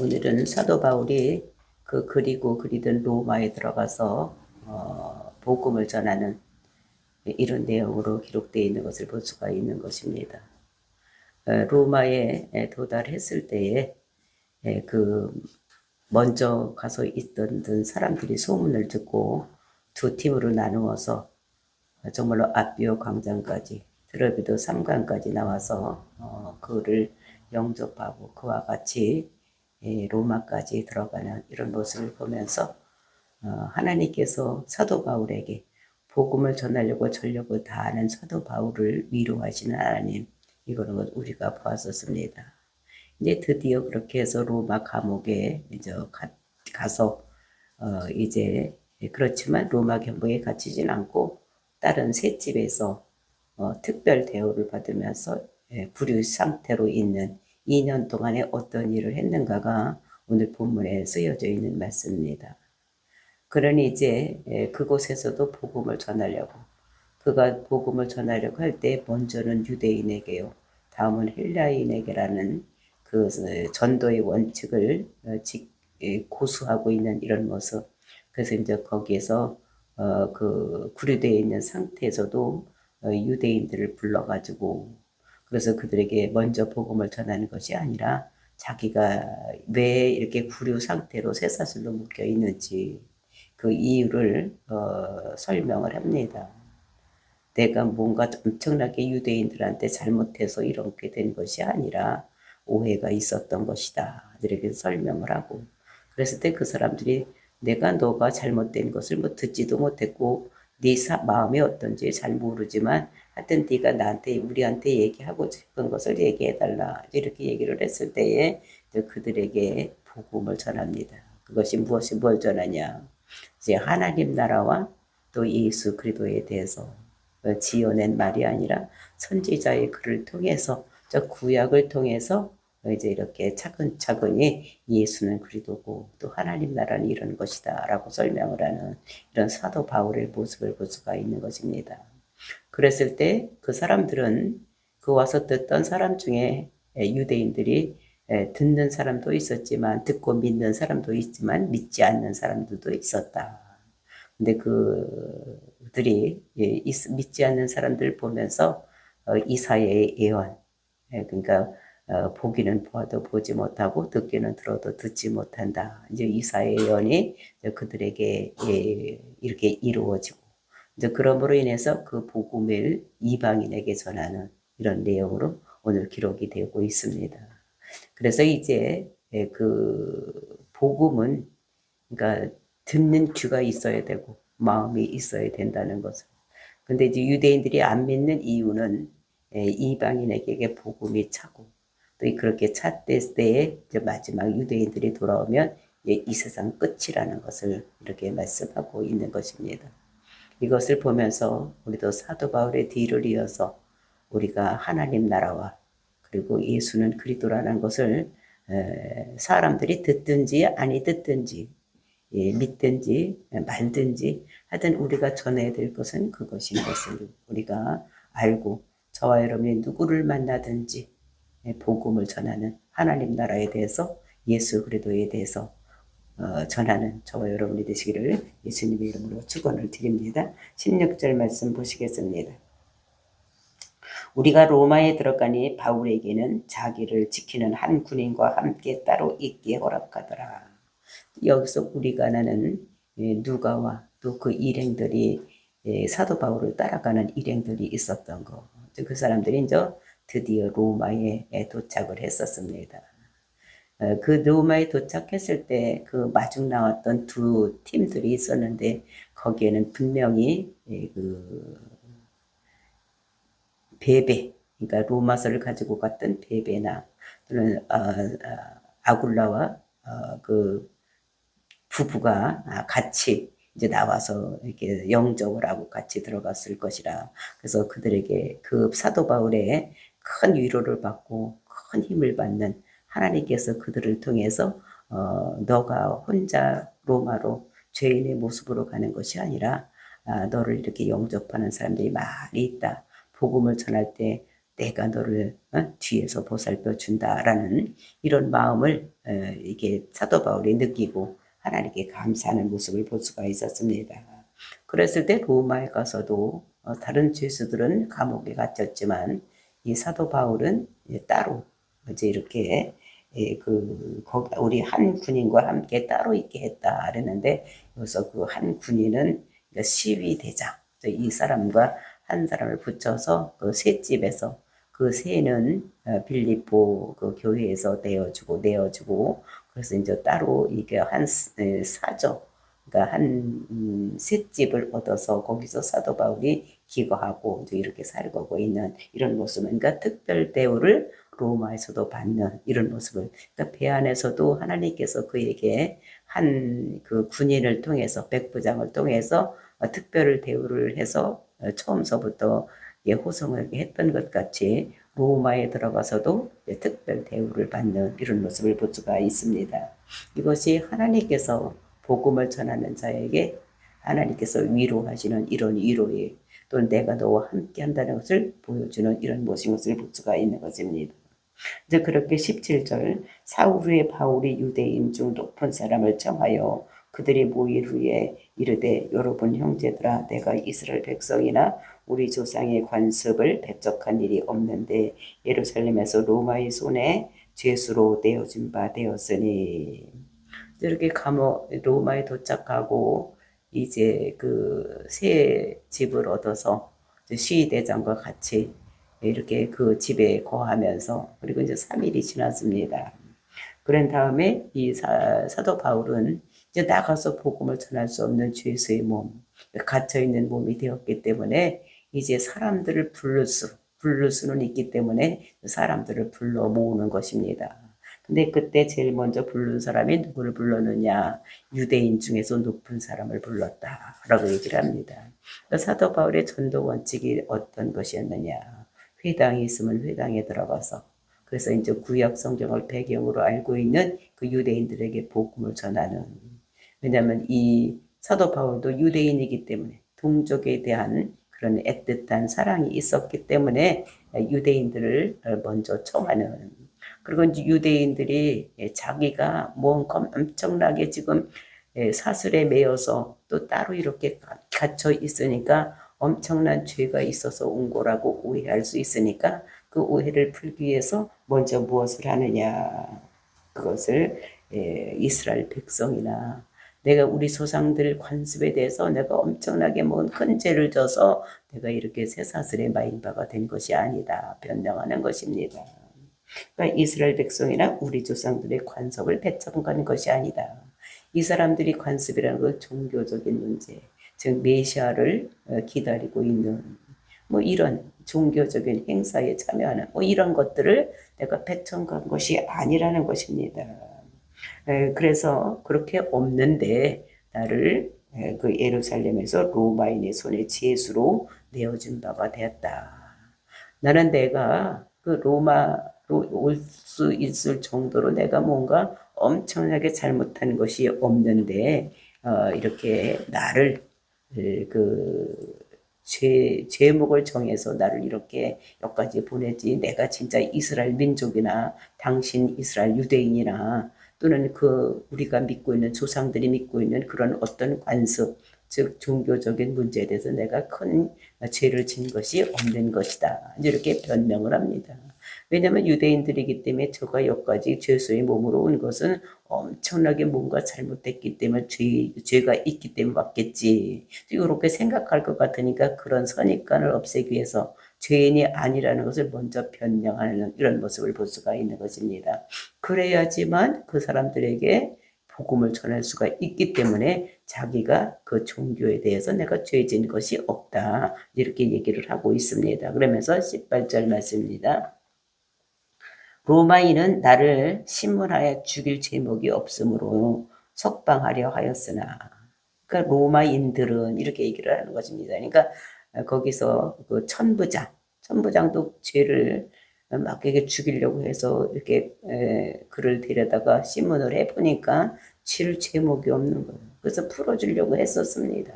오늘은 사도 바울이 그리고 그리던 로마에 들어가서 복음을 전하는 이런 내용으로 기록되어 있는 것을 볼 수가 있는 것입니다. 로마에 도달했을 때에 그 먼저 가서 있던 사람들이 소문을 듣고 두 팀으로 나누어서 정말로 아비오 광장까지 드러비도 3강까지 나와서 그를 영접하고 그와 같이 로마까지 들어가는 이런 모습을 보면서 하나님께서 사도 바울에게 복음을 전하려고 전력을 다하는 사도 바울을 위로하시는 하나님, 이거는 우리가 보았었습니다. 이제 드디어 그렇게 해서 로마 감옥에 이제 가서 이제 그렇지만 로마 경보에 갇히진 않고 다른 셋집에서 특별 대우를 받으면서 구류 상태로 있는 2년 동안에 어떤 일을 했는가가 오늘 본문에 쓰여져 있는 말씀입니다. 그러니 이제 그곳에서도 복음을 전하려고, 그가 복음을 전하려고 할 때 먼저는 유대인에게요, 다음은 헬라인에게라는 그 전도의 원칙을 고수하고 있는 이런 모습. 그래서 이제 거기에서 그 구류되어 있는 상태에서도 유대인들을 불러가지고, 그래서 그들에게 먼저 복음을 전하는 것이 아니라 자기가 왜 이렇게 구류 상태로 쇠사슬로 묶여 있는지 그 이유를 설명을 합니다. 내가 뭔가 엄청나게 유대인들한테 잘못해서 이렇게 된 것이 아니라 오해가 있었던 것이다. 이렇게 설명을 하고, 그랬을 때 그 사람들이 내가 너가 잘못된 것을 뭐 듣지도 못했고 네 마음이 어떤지 잘 모르지만 하여튼 네가 나한테 우리한테 얘기하고 싶은 것을 얘기해달라, 이렇게 얘기를 했을 때에 그들에게 복음을 전합니다. 그것이 뭘 전하냐, 이제 하나님 나라와 또 예수 그리스도에 대해서 지어낸 말이 아니라 선지자의 글을 통해서, 저 구약을 통해서 이제 이렇게 차근차근히 예수는 그리스도고 또 하나님 나라는 이런 것이다 라고 설명을 하는 이런 사도 바울의 모습을 볼 수가 있는 것입니다. 그랬을 때 그 사람들은, 그 와서 듣던 사람 중에 유대인들이 듣는 사람도 있었지만, 듣고 믿는 사람도 있지만 믿지 않는 사람들도 있었다. 근데 그들이 믿지 않는 사람들 보면서 이사야의 예언, 그러니까 보기는 보아도 보지 못하고 듣기는 들어도 듣지 못한다, 이제 이사야의 예언이 그들에게 이렇게 이루어지고, 이제 그러므로 인해서 그 복음을 이방인에게 전하는 이런 내용으로 오늘 기록이 되고 있습니다. 그래서 이제 그 복음은, 그러니까 듣는 귀가 있어야 되고 마음이 있어야 된다는 것을. 근데 이제 유대인들이 안 믿는 이유는 이방인에게 복음이 차고, 또 그렇게 찼을 때에 이제 마지막 유대인들이 돌아오면 이 세상 끝이라는 것을 이렇게 말씀하고 있는 것입니다. 이것을 보면서 우리도 사도 바울의 뒤를 이어서 우리가 하나님 나라와 그리고 예수는 그리스도라는 것을 사람들이 듣든지 아니 듣든지 믿든지 말든지 하여튼 우리가 전해야 될 것은 그것인 것을 우리가 알고, 저와 여러분이 누구를 만나든지 복음을 전하는 하나님 나라에 대해서, 예수 그리스도에 대해서 전하는 저와 여러분이 되시기를 예수님의 이름으로 축원을 드립니다. 16절 말씀 보시겠습니다. 우리가 로마에 들어가니 바울에게는 자기를 지키는 한 군인과 함께 따로 있게 허락하더라. 여기서 우리가 나는 누가와 또 그 일행들이 사도 바울을 따라가는 일행들이 있었던 거, 그 사람들이 이제 드디어 로마에 도착을 했었습니다. 그 로마에 도착했을 때 그 마중 나왔던 두 팀들이 있었는데, 거기에는 분명히 그 베베, 그러니까 로마서를 가지고 갔던 베베나 또는 아굴라와 그 부부가 같이 이제 나와서 이렇게 영접을 하고 같이 들어갔을 것이라. 그래서 그들에게 그 사도 바울의 큰 위로를 받고 큰 힘을 받는 하나님께서 그들을 통해서 너가 혼자 로마로 죄인의 모습으로 가는 것이 아니라 너를 이렇게 영접하는 사람들이 많이 있다. 복음을 전할 때 내가 너를 뒤에서 보살펴 준다라는 이런 마음을 이게 사도 바울이 느끼고 하나님께 감사하는 모습을 볼 수가 있었습니다. 그랬을 때 로마에 가서도 다른 죄수들은 감옥에 갇혔지만 이 사도 바울은 따로 이제 이렇게 우리 한 군인과 함께 따로 있게 했다 그랬는데, 여기서 그 한 군인은 시위대장, 이 사람과 한 사람을 붙여서 그 셋집에서, 그 새는 빌립보 그 교회에서 내어주고, 그래서 이제 따로 이게 한 사저, 그러니까 한 셋집을 얻어서 거기서 사도 바울이 기거하고 이제 이렇게 살고 있는 이런 모습, 그러니까 특별 대우를 로마에서도 받는 이런 모습을, 그러니까 배 안에서도 하나님께서 그에게 한 그 군인을 통해서, 백부장을 통해서 특별 대우를 해서 처음서부터 호성을 했던 것 같이 로마에 들어가서도 특별 대우를 받는 이런 모습을 볼 수가 있습니다. 이것이 하나님께서 복음을 전하는 자에게 하나님께서 위로하시는 이런 위로에, 또 내가 너와 함께 한다는 것을 보여주는 이런 모습을 볼 수가 있는 것입니다. 이제 그렇게 17절, 사울 후에 바울이 유대인 중 높은 사람을 청하여 그들이 모일 후에 이르되, 여러분 형제들아, 내가 이스라엘 백성이나 우리 조상의 관습을 배척한 일이 없는데 예루살렘에서 로마의 손에 죄수로 내어준 바 되었으니. 이렇게 로마에 도착하고 이제 그 새 집을 얻어서 시위대장과 같이 이렇게 그 집에 거하면서, 그리고 이제 3일이 지났습니다. 그런 다음에 이 사도 바울은 이제 나가서 복음을 전할 수 없는 죄수의 몸, 갇혀있는 몸이 되었기 때문에 이제 사람들을 부를 수는 있기 때문에 사람들을 불러 모으는 것입니다. 근데 그때 제일 먼저 부른 사람이 누구를 불렀느냐? 유대인 중에서 높은 사람을 불렀다라고 얘기를 합니다. 사도 바울의 전도 원칙이 어떤 것이었느냐? 회당이 있으면 회당에 들어가서, 그래서 이제 구약 성경을 배경으로 알고 있는 그 유대인들에게 복음을 전하는. 왜냐하면 이 사도 바울도 유대인이기 때문에 동족에 대한 그런 애틋한 사랑이 있었기 때문에 유대인들을 먼저 청하는. 그리고 이제 유대인들이 자기가 뭔가 엄청나게 지금 사슬에 매여서 또 따로 이렇게 갇혀 있으니까 엄청난 죄가 있어서 온 거라고 오해할 수 있으니까, 그 오해를 풀기 위해서 먼저 무엇을 하느냐? 그것을 이스라엘 백성이나 내가 우리 조상들 관습에 대해서 내가 엄청나게 뭔 큰 죄를 져서 내가 이렇게 쇠사슬에 매인 바가 된 것이 아니다, 변명하는 것입니다. 그러니까 이스라엘 백성이나 우리 조상들의 관습을 배척한 것이 아니다. 이 사람들이 관습이라는 건 종교적인 문제, 즉 메시아를 기다리고 있는 뭐 이런 종교적인 행사에 참여하는 뭐 이런 것들을 내가 배척한 것이 아니라는 것입니다. 그래서 그렇게 없는데 나를 그 예루살렘에서 로마인의 손에 죄수로 내어준 바가 되었다. 나는 내가 그 로마로 올 수 있을 정도로 내가 뭔가 엄청나게 잘못한 것이 없는데 이렇게 나를 그 제목을 정해서 나를 이렇게 여기까지 보내지, 내가 진짜 이스라엘 민족이나 당신 이스라엘 유대인이나 또는 그 우리가 믿고 있는 조상들이 믿고 있는 그런 어떤 관습, 즉 종교적인 문제에 대해서 내가 큰 죄를 진 것이 없는 것이다, 이렇게 변명을 합니다. 왜냐하면 유대인들이기 때문에 저가 여기까지 죄수의 몸으로 온 것은 엄청나게 뭔가 잘못됐기 때문에 죄가 있기 때문에 왔겠지, 이렇게 생각할 것 같으니까 그런 선입관을 없애기 위해서 죄인이 아니라는 것을 먼저 변명하는 이런 모습을 볼 수가 있는 것입니다. 그래야지만 그 사람들에게 복음을 전할 수가 있기 때문에 자기가 그 종교에 대해서 내가 죄진 것이 없다, 이렇게 얘기를 하고 있습니다. 그러면서 18절 말씀입니다. 로마인은 나를 신문하여 죽일 제목이 없으므로 석방하려 하였으나. 그러니까 로마인들은 이렇게 얘기를 하는 것입니다. 그러니까 거기서 그 천부장도 죄를 막 이렇게 죽이려고 해서 이렇게 그를 데려다가 신문을 해보니까 칠 제목이 없는 거예요. 그래서 풀어주려고 했었습니다.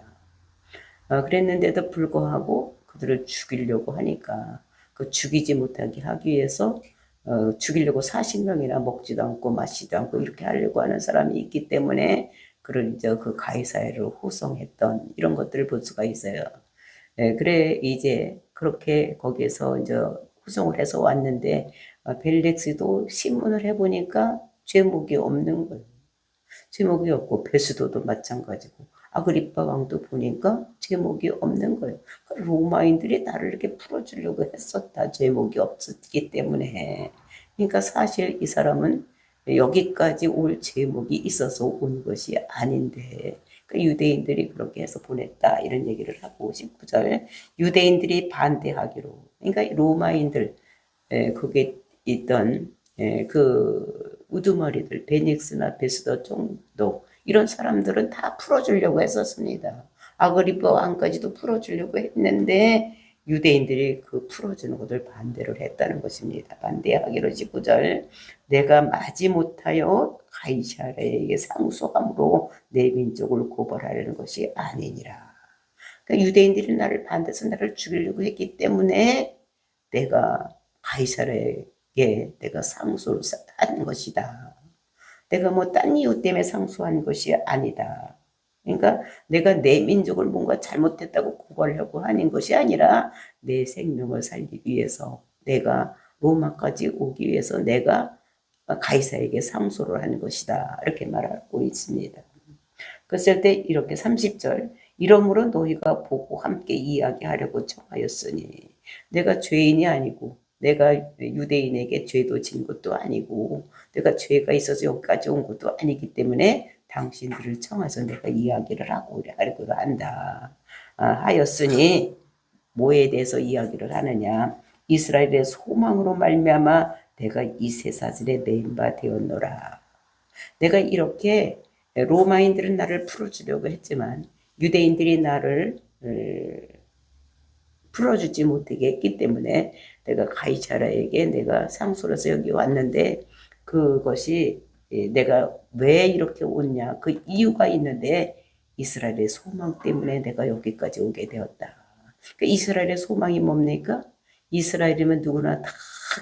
그랬는데도 불구하고 그들을 죽이려고 하니까 그 죽이지 못하게 하기 위해서 죽이려고 40명이나 먹지도 않고 마시지도 않고 이렇게 하려고 하는 사람이 있기 때문에 그런 이제 그 가이사랴를 호송했던 이런 것들을 볼 수가 있어요. 네, 그래 이제 그렇게 거기에서 이제 호송을 해서 왔는데 벨릭스도 신문을 해보니까 죄목이 없는 거예요. 제목이 없고 베스도도 마찬가지고 아그리파 왕도 보니까 제목이 없는 거예요. 그러니까 로마인들이 나를 이렇게 풀어주려고 했었다. 제목이 없었기 때문에. 그러니까 사실 이 사람은 여기까지 올 제목이 있어서 온 것이 아닌데 그러니까 유대인들이 그렇게 해서 보냈다 이런 얘기를 하고 19절 유대인들이 반대하기로 그러니까 로마인들 거기에 있던 그 우두머리들 베닉스나 베스더 총독 이런 사람들은 다 풀어주려고 했었습니다. 아그리파 왕까지도 풀어주려고 했는데 유대인들이 그 풀어주는 것을 반대를 했다는 것입니다. 반대하기로 19절 내가 마지못하여 가이사랴에게 상소함으로 내 민족을 고발하려는 것이 아니니라. 그러니까 유대인들이 나를 반대해서 나를 죽이려고 했기 때문에 내가 가이사랴에게 내가 상소를 한 것이다. 내가 뭐 딴 이유 때문에 상소한 것이 아니다. 그러니까 내가 내 민족을 뭔가 잘못했다고 고발하려고 하는 것이 아니라 내 생명을 살리기 위해서 내가 로마까지 오기 위해서 내가 가이사에게 상소를 하는 것이다. 이렇게 말하고 있습니다. 그랬을 때 이렇게 30절 이러므로 너희가 보고 함께 이야기하려고 청하였으니 내가 죄인이 아니고 내가 유대인에게 죄도 진 것도 아니고 내가 죄가 있어서 여기까지 온 것도 아니기 때문에 당신들을 청해서 내가 이야기를 하려고 한다. 하였으니 뭐에 대해서 이야기를 하느냐 이스라엘의 소망으로 말미암아 내가 이 쇠사슬에 매인 바 되었노라. 내가 이렇게 로마인들은 나를 풀어주려고 했지만 유대인들이 나를 풀어주지 못하게 했기 때문에 내가 가이사랴에게 내가 상소를 해서 여기 왔는데 그것이 내가 왜 이렇게 왔냐 그 이유가 있는데 이스라엘의 소망 때문에 내가 여기까지 오게 되었다. 그 이스라엘의 소망이 뭡니까? 이스라엘이면 누구나 다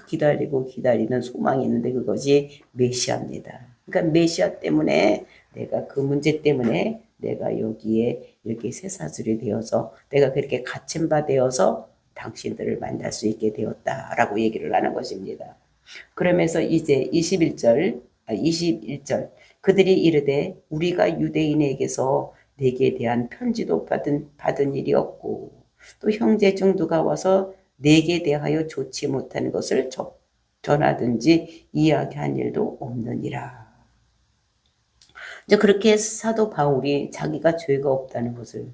기다리는 소망이 있는데 그것이 메시아입니다. 그러니까 메시아 때문에 내가 그 문제 때문에 내가 여기에 이렇게 쇠사슬이 되어서 내가 그렇게 갇힌 바 되어서 당신들을 만날 수 있게 되었다라고 얘기를 하는 것입니다. 그러면서 이제 21절 그들이 이르되 우리가 유대인에게서 내게 대한 편지도 받은 일이 없고 또 형제 중 누가 와서 내게 대하여 좋지 못하는 것을 전하든지 이야기한 일도 없느니라. 이제 그렇게 사도 바울이 자기가 죄가 없다는 것을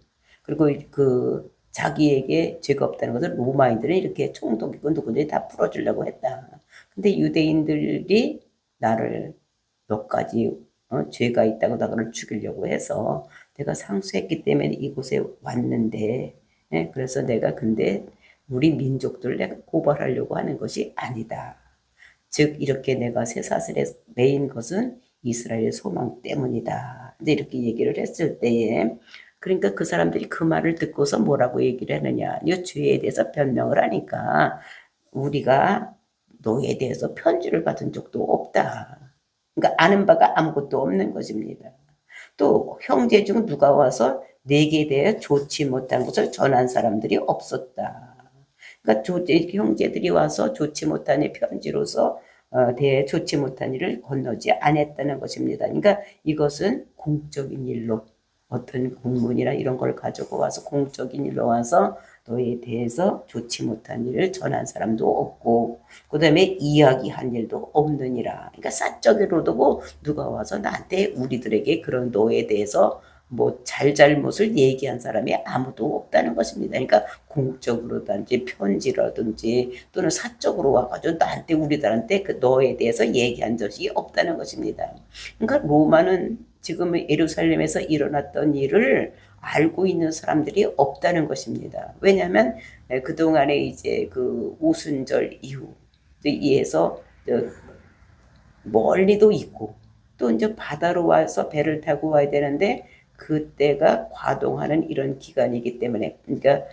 그리고 그 자기에게 죄가 없다는 것을 로마인들은 이렇게 총독이고 누구들이 다 풀어주려고 했다. 근데 유대인들이 나를 몇 가지 죄가 있다고 나를 죽이려고 해서 내가 상수했기 때문에 이곳에 왔는데 그래서 내가 근데 우리 민족들을 내가 고발하려고 하는 것이 아니다. 즉 이렇게 내가 쇠사슬에 매인 것은 이스라엘의 소망 때문이다. 이제 이렇게 얘기를 했을 때에 그러니까 그 사람들이 그 말을 듣고서 뭐라고 얘기를 하느냐. 이 죄에 대해서 변명을 하니까 우리가 너에 대해서 편지를 받은 적도 없다. 그러니까 아는 바가 아무것도 없는 것입니다. 또 형제 중 누가 와서 내게 대해 좋지 못한 것을 전한 사람들이 없었다. 그러니까 형제들이 와서 좋지 못한 편지로서 대해 좋지 못한 일을 건너지 않았다는 것입니다. 그러니까 이것은 공적인 일로 어떤 공문이나 이런 걸 가지고 와서 공적인 일로 와서 너에 대해서 좋지 못한 일을 전한 사람도 없고 그 다음에 이야기한 일도 없느니라. 그러니까 사적으로도 누가 와서 나한테 우리들에게 그런 너에 대해서 뭐 잘잘못을 얘기한 사람이 아무도 없다는 것입니다. 그러니까 공적으로든지 편지라든지 또는 사적으로 와가지고 나한테 우리들한테 그 너에 대해서 얘기한 적이 없다는 것입니다. 그러니까 로마는 지금 예루살렘에서 일어났던 일을 알고 있는 사람들이 없다는 것입니다. 왜냐하면 그동안에 이제 그 오순절 이후에서 멀리도 있고 또 이제 바다로 와서 배를 타고 와야 되는데 그때가 과동하는 이런 기간이기 때문에 그러니까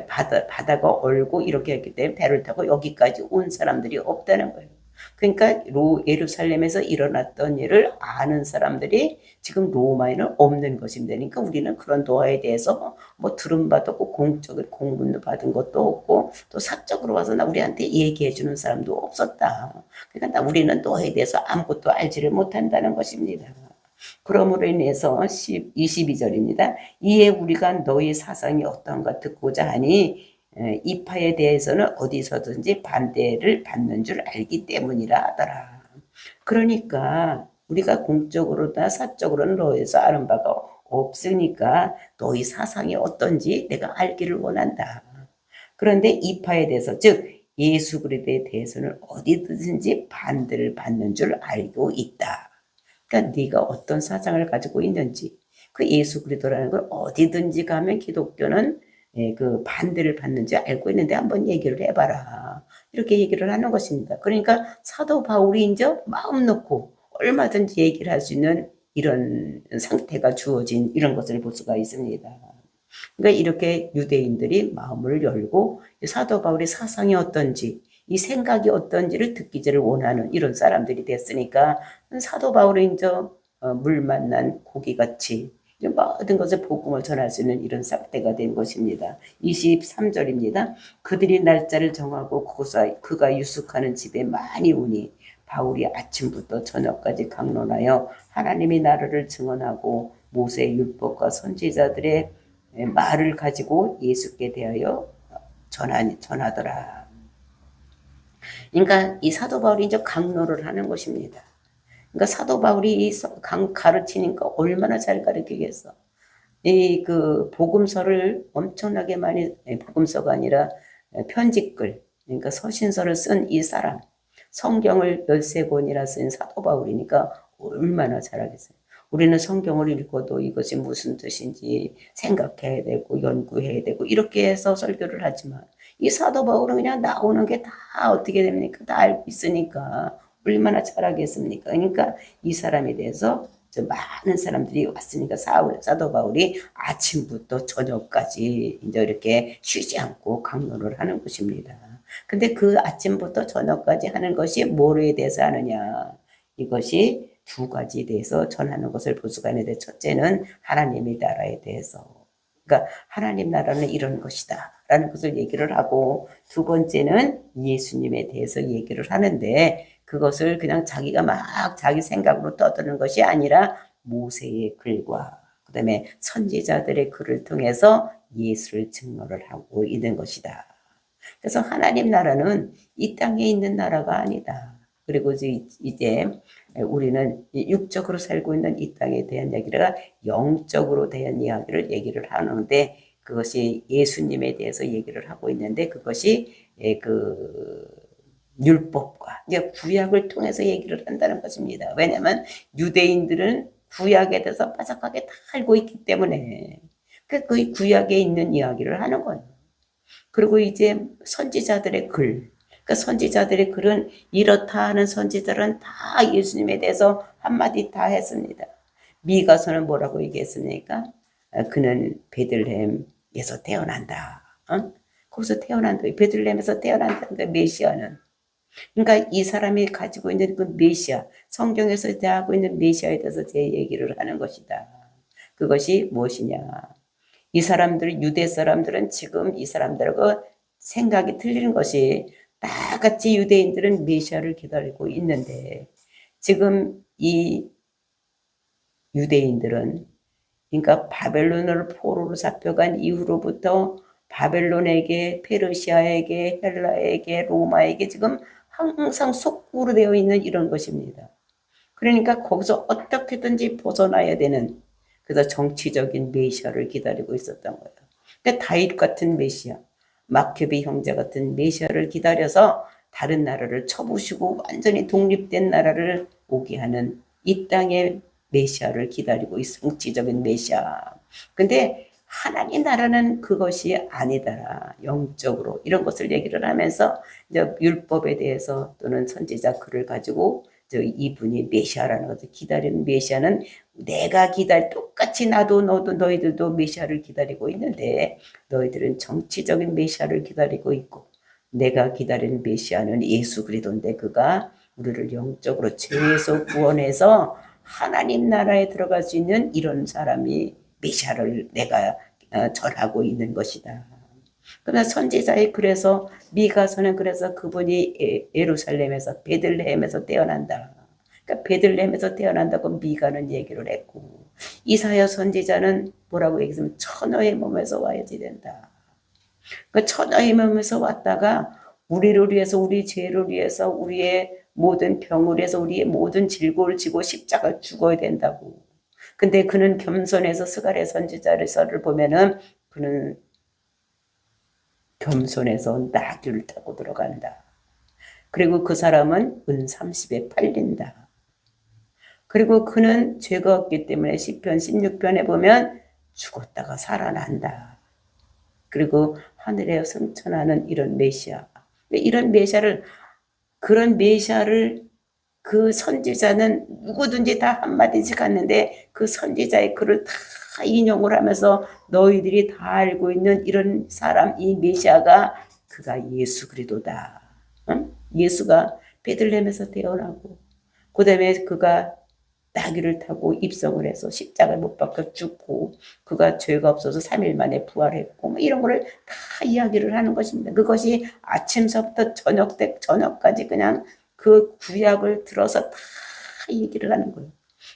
바다가 얼고 이렇게 했기 때문에 배를 타고 여기까지 온 사람들이 없다는 거예요. 그러니까 예루살렘에서 일어났던 일을 아는 사람들이 지금 로마에는 없는 것입니다. 그러니까 우리는 그런 노아에 대해서 뭐 들은 바도 없고 공적인 공문도 받은 것도 없고 또 사적으로 와서 우리한테 얘기해 주는 사람도 없었다. 그러니까 우리는 노아에 대해서 아무것도 알지를 못한다는 것입니다. 그러므로 인해서 22절입니다. 이에 우리가 너희 사상이 어떠한가 듣고자 하니 이파에 대해서는 어디서든지 반대를 받는 줄 알기 때문이라 하더라. 그러니까 우리가 공적으로나 사적으로는 너에서 아는 바가 없으니까 너희 사상이 어떤지 내가 알기를 원한다. 그런데 이파에 대해서 즉 예수 그리스도에 대해서는 어디든지 반대를 받는 줄 알고 있다. 그러니까 네가 어떤 사상을 가지고 있는지 그 예수 그리스도라는 걸 어디든지 가면 기독교는 그 반대를 받는지 알고 있는데 한번 얘기를 해봐라. 이렇게 얘기를 하는 것입니다. 그러니까 사도 바울이 이제 마음 놓고 얼마든지 얘기를 할 수 있는 이런 상태가 주어진 이런 것을 볼 수가 있습니다. 그러니까 이렇게 유대인들이 마음을 열고 사도 바울의 사상이 어떤지 이 생각이 어떤지를 듣기를 원하는 이런 사람들이 됐으니까 사도 바울은 이제 물 만난 고기같이 모든 것을 복음을 전할 수 있는 이런 상태가 된 것입니다. 23절입니다. 그들이 날짜를 정하고 그가 유숙하는 집에 많이 오니 바울이 아침부터 저녁까지 강론하여 하나님의 나라를 증언하고 모세의 율법과 선지자들의 말을 가지고 예수께 대하여 전하더라. 그러니까 이 사도 바울이 이제 강론을 하는 것입니다. 그러니까 사도 바울이 가르치니까 얼마나 잘 가르치겠어. 그 복음서를 엄청나게 많이, 복음서가 아니라 편집글, 그러니까 서신서를 쓴 이 사람, 성경을 13권이나 쓴 사도 바울이니까 얼마나 잘하겠어요. 우리는 성경을 읽어도 이것이 무슨 뜻인지 생각해야 되고 연구해야 되고 이렇게 해서 설교를 하지만 이 사도 바울은 그냥 나오는 게 다 어떻게 됩니까? 다 알고 있으니까 얼마나 잘하겠습니까? 그러니까 이 사람에 대해서 많은 사람들이 왔으니까 사도 바울이 아침부터 저녁까지 이제 이렇게 쉬지 않고 강론을 하는 것입니다. 근데 그 아침부터 저녁까지 하는 것이 뭐에 대해서 하느냐? 이것이 두 가지에 대해서 전하는 것을 볼 수가 있는데 첫째는 하나님의 나라에 대해서 그러니까 하나님 나라는 이런 것이다 라는 것을 얘기를 하고 두 번째는 예수님에 대해서 얘기를 하는데 그것을 그냥 자기가 막 자기 생각으로 떠드는 것이 아니라 모세의 글과 그 다음에 선지자들의 글을 통해서 예수를 증거를 하고 있는 것이다. 그래서 하나님 나라는 이 땅에 있는 나라가 아니다. 그리고 이제 우리는 육적으로 살고 있는 이 땅에 대한 이야기가 영적으로 대한 이야기를 얘기를 하는데 그것이 예수님에 대해서 얘기를 하고 있는데 그것이 그 율법과 이제 구약을 통해서 얘기를 한다는 것입니다. 왜냐하면 유대인들은 구약에 대해서 빠삭하게 다 알고 있기 때문에 그 구약에 있는 이야기를 하는 거예요. 그리고 이제 선지자들의 글, 그러니까 선지자들의 글은 이렇다 하는 선지자들은 다 예수님에 대해서 한마디 다 했습니다. 미가서는 뭐라고 얘기했습니까? 그는 베들레헴에서 태어난다. 거기서 태어난다. 베들레헴에서 태어난다. 메시아는. 그러니까 이 사람이 가지고 있는 그 메시아, 성경에서 대하고 있는 메시아에 대해서 제 얘기를 하는 것이다. 그것이 무엇이냐? 이 사람들, 유대 사람들은 지금 이 사람들하고 생각이 틀리는 것이 다 같이 유대인들은 메시아를 기다리고 있는데 지금 이 유대인들은 그러니까 바벨론으로 포로로 잡혀간 이후로부터 바벨론에게 페르시아에게 헬라에게 로마에게 지금 항상 속구로 되어 있는 이런 것입니다. 그러니까 거기서 어떻게든지 벗어나야 되는 그래서 정치적인 메시아를 기다리고 있었던 거예요. 그러니까 다윗 같은 메시아, 마케비 형제 같은 메시아를 기다려서 다른 나라를 쳐부시고 완전히 독립된 나라를 오게 하는 이 땅의 메시아를 기다리고 있어. 정치적인 메시아. 근데 하나님 나라는 그것이 아니더라. 영적으로 이런 것을 얘기를 하면서 이제 율법에 대해서 또는 선지자 글을 가지고 이분이 메시아라는 것을 기다리는 메시아는 똑같이 나도 너도 너희들도 메시아를 기다리고 있는데 너희들은 정치적인 메시아를 기다리고 있고 내가 기다리는 메시아는 예수 그리스도인데 그가 우리를 영적으로 죄에서 구원해서 하나님 나라에 들어갈 수 있는 이런 사람이 메시아를 내가 전하고 있는 것이다. 그러나 선지자의 그래서 미가서는 그래서 그분이 예루살렘에서 베들레헴에서 태어난다. 그러니까 베들레헴에서 태어난다고 미가는 얘기를 했고 이사야 선지자는 뭐라고 얘기했으면 처녀의 몸에서 와야지 된다. 그 처녀의 몸에서 왔다가 우리를 위해서 우리 죄를 위해서 우리의 모든 병을 위해서 우리의 모든 질고를 지고 십자가를 죽어야 된다고. 근데 그는 겸손해서 스가랴 선지자를 보면은 그는 겸손해서 나귀를 타고 들어간다. 그리고 그 사람은 은 30에 팔린다. 그리고 그는 죄가 없기 때문에 시편 16편에 보면 죽었다가 살아난다. 그리고 하늘에 승천하는 이런 메시아. 이런 메시아를 그런 메시아를 그 선지자는 누구든지 다 한마디씩 하는데 그 선지자의 글을 다 인용을 하면서 너희들이 다 알고 있는 이런 사람 이 메시아가 그가 예수 그리스도다. 응? 예수가 베들레헴에서 태어나고 그 다음에 그가 나귀를 타고 입성을 해서 십자가를 못 박혀 죽고 그가 죄가 없어서 3일 만에 부활했고 뭐 이런 거를 다 이야기를 하는 것입니다. 그것이 아침서부터 저녁까지 그냥 그 구약을 들어서 다 얘기를 하는 거예요.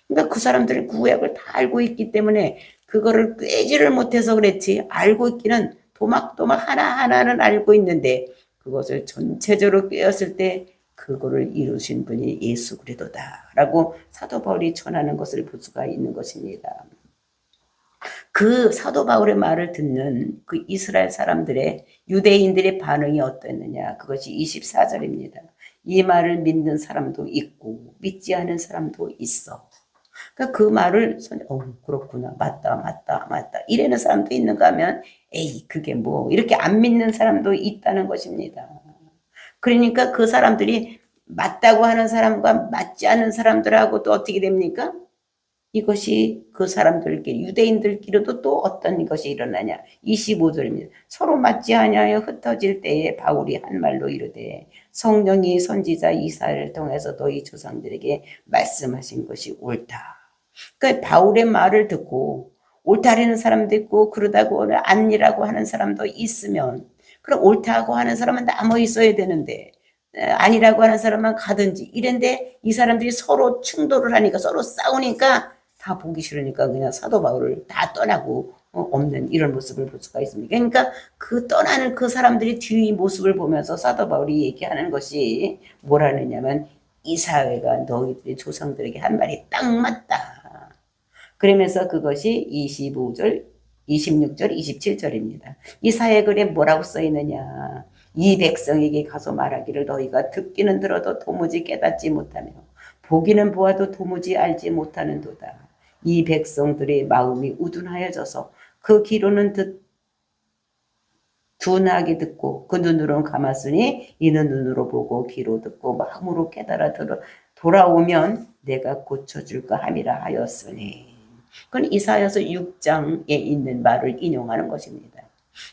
그러니까 그 사람들이 구약을 다 알고 있기 때문에 그거를 꿰지를 못해서 그랬지 알고 있기는 도막도막 하나하나는 알고 있는데 그것을 전체적으로 꿰었을 때 그거를 이루신 분이 예수 그리스도다라고 사도 바울이 전하는 것을 볼 수가 있는 것입니다. 그 사도 바울의 말을 듣는 그 이스라엘 사람들의 유대인들의 반응이 어땠느냐 그것이 24절입니다. 이 말을 믿는 사람도 있고 믿지 않은 사람도 있어. 그러니까 그 말을 그렇구나 맞다 이래는 사람도 있는가 하면 에이 그게 뭐 이렇게 안 믿는 사람도 있다는 것입니다. 그러니까 그 사람들이 맞다고 하는 사람과 맞지 않은 사람들하고 또 어떻게 됩니까? 이것이 그 사람들끼리 유대인들끼리도 또 어떤 것이 일어나냐 25절입니다. 서로 맞지 아니하여 흩어질 때에 바울이 한 말로 이르되 성령이 선지자 이사야를 통해서 너희 조상들에게 말씀하신 것이 옳다. 그러니까 바울의 말을 듣고 옳다라는 사람도 있고 그러다고 아니라고 하는 사람도 있으면 그럼 옳다고 하는 사람은 남아 있어야 되는데 아니라고 하는 사람만 가든지 이런데 이 사람들이 서로 충돌을 하니까 서로 싸우니까 다 보기 싫으니까 그냥 사도 바울을 다 떠나고 없는 이런 모습을 볼 수가 있습니다. 그러니까 그 떠나는 그 사람들이 뒤 모습을 보면서 사도 바울이 얘기하는 것이 뭐라느냐면 이사야가 너희들의 조상들에게 한 말이 딱 맞다. 그러면서 그것이 25절, 26절, 27절입니다. 이사야 글에 뭐라고 써 있느냐. 이 백성에게 가서 말하기를 너희가 듣기는 들어도 도무지 깨닫지 못하며 보기는 보아도 도무지 알지 못하는도다. 이 백성들의 마음이 우둔하여져서 그 귀로는 둔하게 듣고 그 눈으로는 감았으니 이는 눈으로 보고 귀로 듣고 마음으로 깨달아 돌아오면 내가 고쳐줄까 함이라 하였으니. 그건 이사야서 6장에 있는 말을 인용하는 것입니다.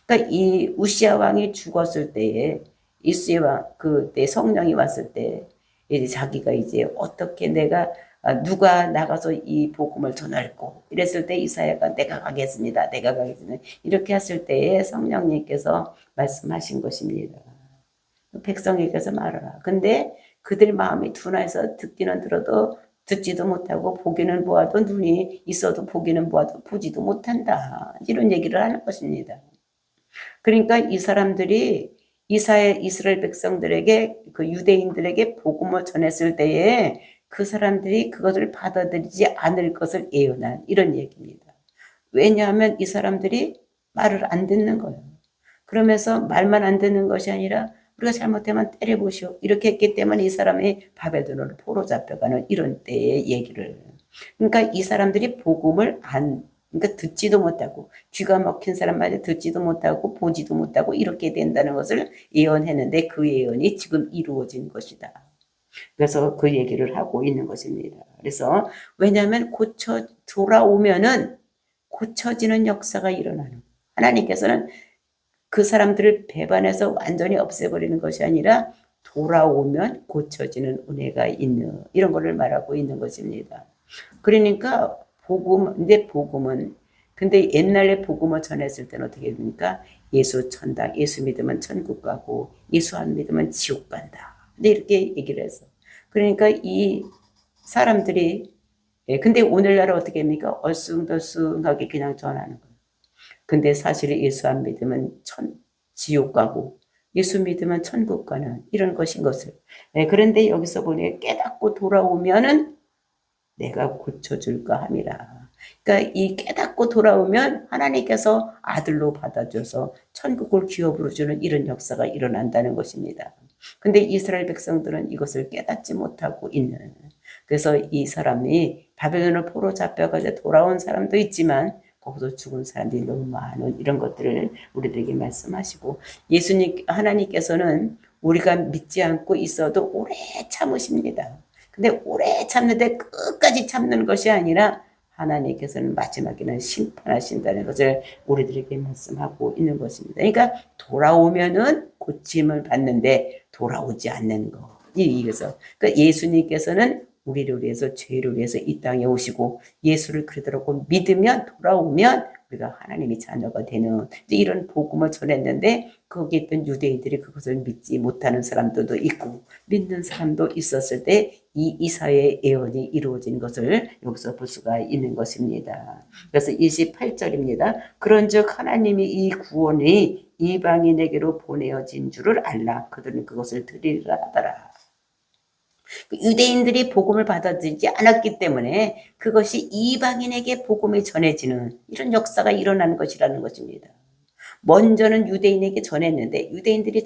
그러니까 이 우시야 왕이 죽었을 때에 이스야 왕 그때 성령이 왔을 때 이제 자기가 이제 어떻게 내가 누가 나가서 이 복음을 전할고 이랬을 때 이사야가 내가 가겠습니다. 이렇게 했을 때에 성령님께서 말씀하신 것입니다. 백성에게서 말하라. 근데 그들 마음이 둔해서 듣기는 들어도 듣지도 못하고 보기는 보아도 눈이 있어도 보기는 보아도 보지도 못한다. 이런 얘기를 하는 것입니다. 그러니까 이 사람들이 이스라엘 백성들에게 그 유대인들에게 복음을 전했을 때에 그 사람들이 그것을 받아들이지 않을 것을 예언한 이런 얘기입니다. 왜냐하면 이 사람들이 말을 안 듣는 거예요. 그러면서 말만 안 듣는 것이 아니라 우리가 잘못하면 때려보시오. 이렇게 했기 때문에 이 사람이 바벨론으로 포로 잡혀가는 이런 때의 얘기를. 그러니까 이 사람들이 복음을 그러니까 듣지도 못하고 귀가 먹힌 사람마다 듣지도 못하고 보지도 못하고 이렇게 된다는 것을 예언했는데 그 예언이 지금 이루어진 것이다. 그래서 그 얘기를 하고 있는 것입니다. 그래서 왜냐하면 돌아오면은 고쳐지는 역사가 일어나는 거예요. 하나님께서는 그 사람들을 배반해서 완전히 없애버리는 것이 아니라 돌아오면 고쳐지는 은혜가 있는 이런 거를 말하고 있는 것입니다. 그러니까 근데 옛날에 복음을 전했을 때는 어떻게 됩니까? 예수 천당, 예수 믿으면 천국 가고 예수 안 믿으면 지옥 간다. 근데 이렇게 얘기를 했어. 그러니까 이 사람들이 근데 오늘날 어떻게 합니까? 얼숭덜숭하게 그냥 전하는 거예요. 근데 사실 예수 안 믿으면 지옥 가고 예수 믿으면 천국 가는 이런 것인 것을. 그런데 여기서 보니 깨닫고 돌아오면은 내가 고쳐줄까 함이라. 그러니까 이 깨닫고 돌아오면 하나님께서 아들로 받아줘서 천국을 기업으로 주는 이런 역사가 일어난다는 것입니다. 근데 이스라엘 백성들은 이것을 깨닫지 못하고 있는. 그래서 이 사람이 바벨론을 포로 잡혀가지고 돌아온 사람도 있지만 거기서 죽은 사람들이 너무 많은 이런 것들을 우리들에게 말씀하시고 하나님께서는 우리가 믿지 않고 있어도 오래 참으십니다. 근데 오래 참는데 끝까지 참는 것이 아니라 하나님께서는 마지막에는 심판하신다는 것을 우리들에게 말씀하고 있는 것입니다. 그러니까 돌아오면은 고침을 받는데 돌아오지 않는 거. 이거죠. 그러니까 예수님께서는 우리를 위해서 죄를 위해서 이 땅에 오시고 예수를 그러더라고 믿으면 돌아오면 우리가 하나님의 자녀가 되는 이런 복음을 전했는데 거기에 있던 유대인들이 그것을 믿지 못하는 사람들도 있고 믿는 사람도 있었을 때 이 이사야의 예언이 이루어진 것을 여기서 볼 수가 있는 것입니다. 그래서 28절입니다. 그런즉 하나님이 이 구원이 이방인에게로 보내어진 줄을 알라. 그들은 그것을 들으리라 하더라. 유대인들이 복음을 받아들이지 않았기 때문에 그것이 이방인에게 복음이 전해지는 이런 역사가 일어나는 것이라는 것입니다. 먼저는 유대인에게 전했는데 유대인들이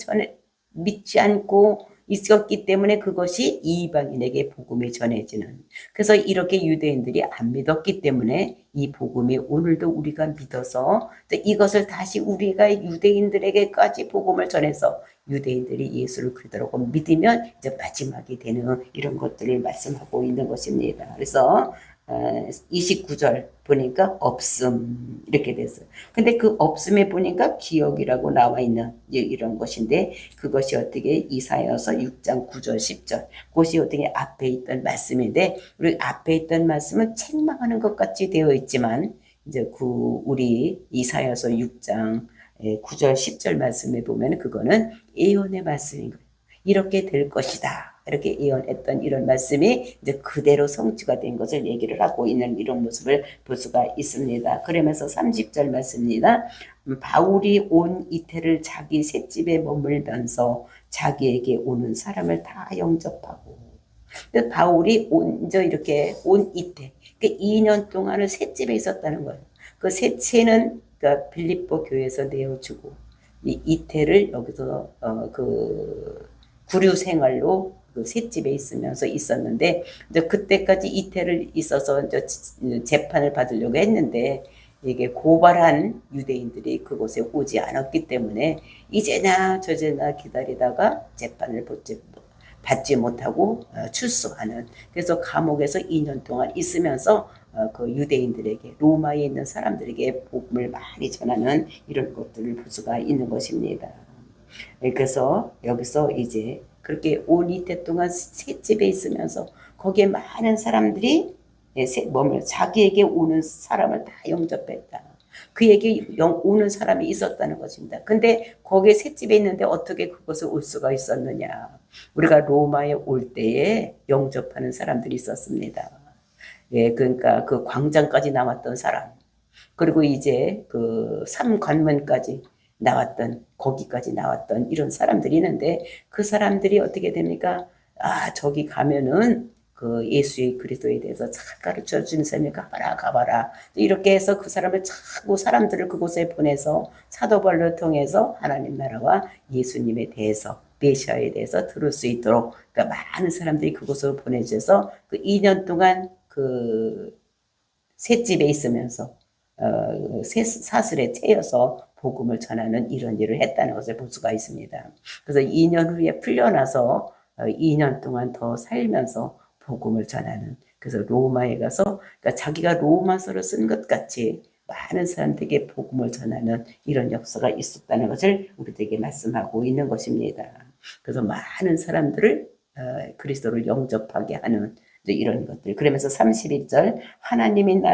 믿지 않고 있었기 때문에 그것이 이방인에게 복음이 전해지는. 그래서 이렇게 유대인들이 안 믿었기 때문에 이 복음이 오늘도 우리가 믿어서 이것을 다시 우리가 유대인들에게까지 복음을 전해서 유대인들이 예수를 그리스도로 믿으면 이제 마지막이 되는 이런 것들을 말씀하고 있는 것입니다. 그래서 29절 보니까 없음 이렇게 됐어요. 근데 그 없음에 보니까 기억이라고 나와 있는 이런 것인데 그것이 어떻게 이사야서 6장 9절 10절 그것이 어떻게 앞에 있던 말씀인데 우리 앞에 있던 말씀은 책망하는 것 같이 되어 있지만 이제 우리 이사야서 6장 9절 10절 말씀에 보면 그거는 예언의 말씀인 거예요. 이렇게 될 것이다. 이렇게 예언했던 이런 말씀이 이제 그대로 성취가 된 것을 얘기를 하고 있는 이런 모습을 볼 수가 있습니다. 그러면서 30절 말씀입니다. 바울이 온 이태를 자기 셋집에 머물면서 자기에게 오는 사람을 다 영접하고 근데 바울이 이렇게 온 이태 그 2년 동안을 셋집에 있었다는 거예요. 그 셋째는 그러니까 빌립보 교회에서 내어주고 이 이태를 여기서 그 구류 생활로 그 셋집에 있으면서 있었는데 이제 그때까지 이태를 있어서 이제 재판을 받으려고 했는데 이게 고발한 유대인들이 그곳에 오지 않았기 때문에 이제나 저제나 기다리다가 재판을 받지 못하고 출소하는 그래서 감옥에서 2년 동안 있으면서 그 유대인들에게 로마에 있는 사람들에게 복음을 많이 전하는 이런 것들을 볼 수가 있는 것입니다. 그래서 여기서 이제 그렇게 온 이태 동안 셋집에 있으면서 거기에 많은 사람들이 자기에게 오는 사람을 다 영접했다. 그에게 오는 사람이 있었다는 것입니다. 근데 거기에 셋집에 있는데 어떻게 그것을 올 수가 있었느냐. 우리가 로마에 올 때에 영접하는 사람들이 있었습니다. 그러니까 그 광장까지 나왔던 사람. 그리고 이제 그 삼관문까지 거기까지 나왔던 이런 사람들이 있는데 그 사람들이 어떻게 됩니까? 저기 가면은 그 예수의 그리스도에 대해서 잘 가르쳐 주는 사람이 가봐라. 이렇게 해서 그 사람을 자꾸 사람들을 그곳에 보내서 사도 바울을 통해서 하나님 나라와 예수님에 대해서 메시아에 대해서 들을 수 있도록 그러니까 많은 사람들이 그곳으로 보내줘서 그 2년 동안 그 셋집에 있으면서 사슬에 채여서 복음을 전하는 이런 일을 했다는 것을 볼 수가 있습니다. 그래서 2년 후에 풀려나서 2년 동안 더 살면서 복음을 전하는, 그래서 로마에 가서 그러니까 자기가 로마서를 쓴 것 같이 많은 사람들에게 복음을 전하는 이런 역사가 있었다는 것을 우리들에게 말씀하고 있는 것입니다. 그래서 많은 사람들을 그리스도를 영접하게 하는 이런 것들. 그러면서 31절 하나님이 나를